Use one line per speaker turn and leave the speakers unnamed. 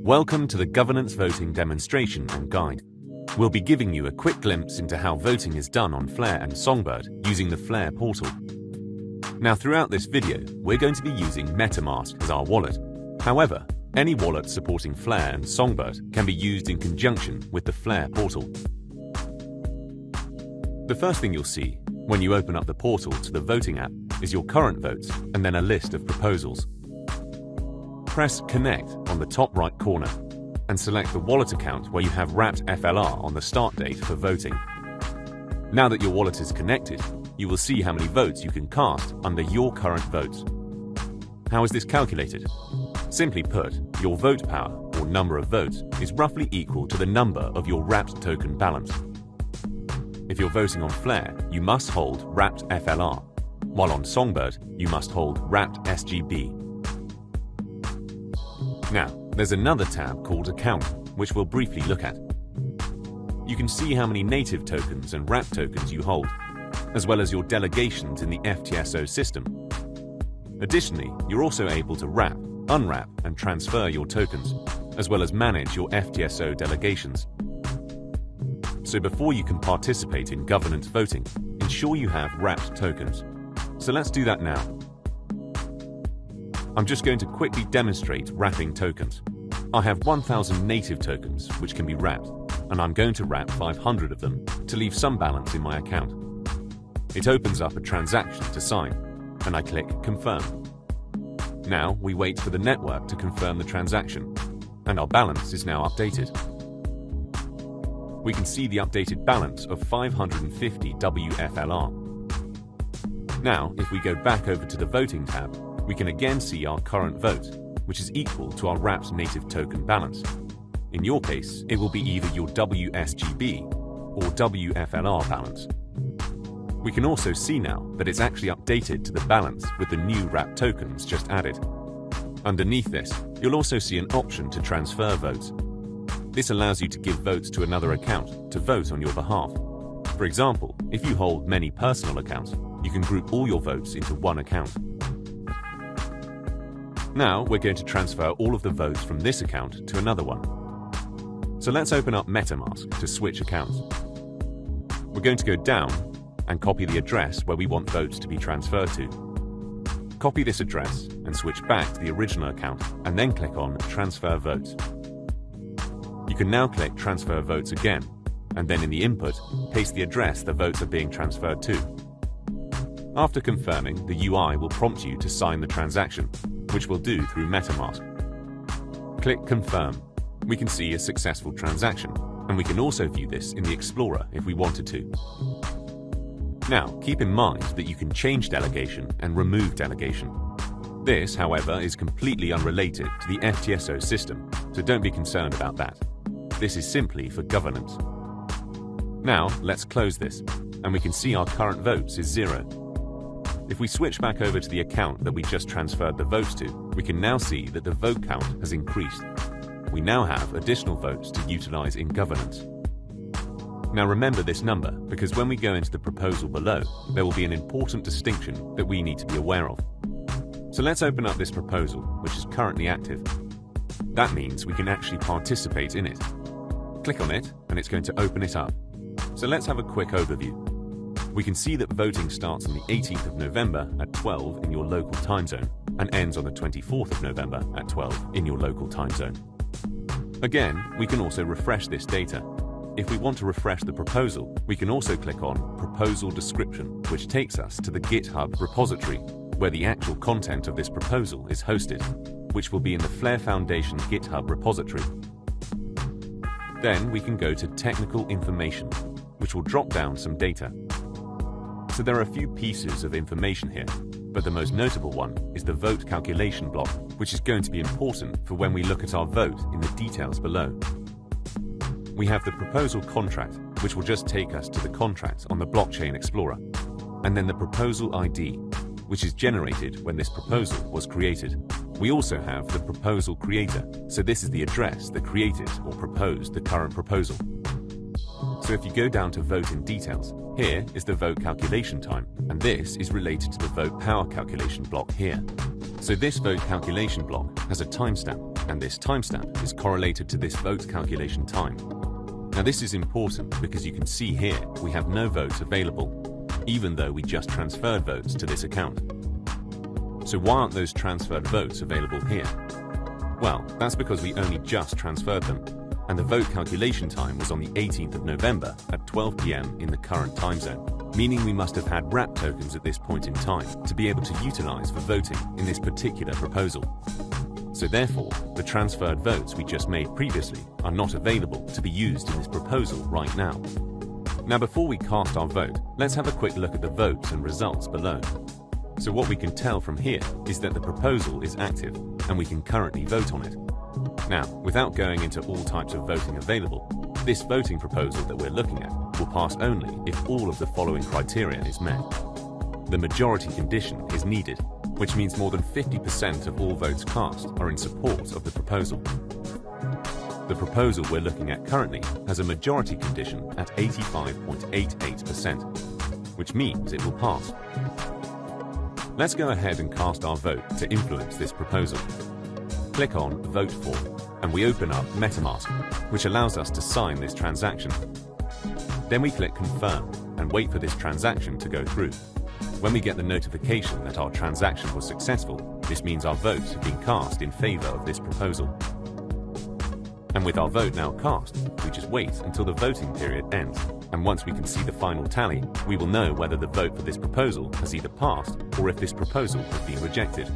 Welcome to the governance voting demonstration and guide. We'll be giving you a quick glimpse into how voting is done on Flare and Songbird using the Flare portal. Now, throughout this video, we're going to be using MetaMask as our wallet. However, any wallet supporting Flare and Songbird can be used in conjunction with the Flare portal. The first thing you'll see when you open up the portal to the voting app is your current votes and then a list of proposals. Press Connect on the top right corner and select the wallet account where you have wrapped FLR on the start date for voting. Now that your wallet is connected, you will see how many votes you can cast under your current votes. How is this calculated? Simply put, your vote power, or number of votes, is roughly equal to the number of your wrapped token balance. If you're voting on Flare, you must hold wrapped FLR, while on Songbird, you must hold wrapped SGB. Now, there's another tab called Account, which we'll briefly look at. You can see how many native tokens and wrapped tokens you hold, as well as your delegations in the FTSO system. Additionally, you're also able to wrap, unwrap, and transfer your tokens, as well as manage your FTSO delegations. So before you can participate in governance voting, ensure you have wrapped tokens. So let's do that now. I'm just going to quickly demonstrate wrapping tokens. I have 1,000 native tokens which can be wrapped, and I'm going to wrap 500 of them to leave some balance in my account. It opens up a transaction to sign, and I click Confirm. Now we wait for the network to confirm the transaction, and our balance is now updated. We can see the updated balance of 550 WFLR. Now, if we go back over to the Voting tab, we can again see our current vote, which is equal to our wrapped native token balance. In your case, it will be either your WSGB or WFLR balance. We can also see now that it's actually updated to the balance with the new wrapped tokens just added. Underneath this, you'll also see an option to transfer votes. This allows you to give votes to another account to vote on your behalf. For example, if you hold many personal accounts, you can group all your votes into one account. Now we're going to transfer all of the votes from this account to another one. So let's open up MetaMask to switch accounts. We're going to go down and copy the address where we want votes to be transferred to. Copy this address and switch back to the original account and then click on Transfer Votes. You can now click Transfer Votes again, and then in the input, paste the address the votes are being transferred to. After confirming, the UI will prompt you to sign the transaction, which we'll do through MetaMask. Click Confirm. We can see a successful transaction, and we can also view this in the Explorer if we wanted to. Now, keep in mind that you can change delegation and remove delegation. This, however, is completely unrelated to the FTSO system, so don't be concerned about that. This is simply for governance. Now, let's close this, and we can see our current votes is 0. If we switch back over to the account that we just transferred the votes to, we can now see that the vote count has increased. We now have additional votes to utilize in governance. Now remember this number, because when we go into the proposal below, there will be an important distinction that we need to be aware of. So let's open up this proposal, which is currently active. That means we can actually participate in it. Click on it, and it's going to open it up. So let's have a quick overview. We can see that voting starts on the 18th of November at 12 in your local time zone and ends on the 24th of November at 12 in your local time zone. Again, we can also refresh this data. If we want to refresh the proposal, we can also click on Proposal Description, which takes us to the GitHub repository, where the actual content of this proposal is hosted, which will be in the Flare Foundation GitHub repository. Then we can go to Technical Information, which will drop down some data. So there are a few pieces of information here, but the most notable one is the vote calculation block, which is going to be important for when we look at our vote in the details below. We have the proposal contract, which will just take us to the contract on the Blockchain Explorer, and then the proposal ID, which is generated when this proposal was created. We also have the proposal creator, so this is the address that created or proposed the current proposal. So if you go down to vote in details, here is the vote calculation time, and this is related to the vote power calculation block here. So this vote calculation block has a timestamp, and this timestamp is correlated to this vote calculation time. Now this is important because you can see here we have no votes available, even though we just transferred votes to this account. So why aren't those transferred votes available here? Well, that's because we only just transferred them, and the vote calculation time was on the 18th of November at 12 p.m. in the current time zone, meaning we must have had wrap tokens at this point in time to be able to utilize for voting in this particular proposal. So therefore, the transferred votes we just made previously are not available to be used in this proposal right now. Now before we cast our vote, let's have a quick look at the votes and results below. So what we can tell from here is that the proposal is active and we can currently vote on it. Now, without going into all types of voting available, this voting proposal that we're looking at will pass only if all of the following criteria is met. The majority condition is needed, which means more than 50% of all votes cast are in support of the proposal. The proposal we're looking at currently has a majority condition at 85.88%, which means it will pass. Let's go ahead and cast our vote to influence this proposal. Click on Vote For, and we open up MetaMask, which allows us to sign this transaction. Then we click Confirm and wait for this transaction to go through. When we get the notification that our transaction was successful, this means our votes have been cast in favor of this proposal. And with our vote now cast, we just wait until the voting period ends. And once we can see the final tally, we will know whether the vote for this proposal has either passed or if this proposal has been rejected.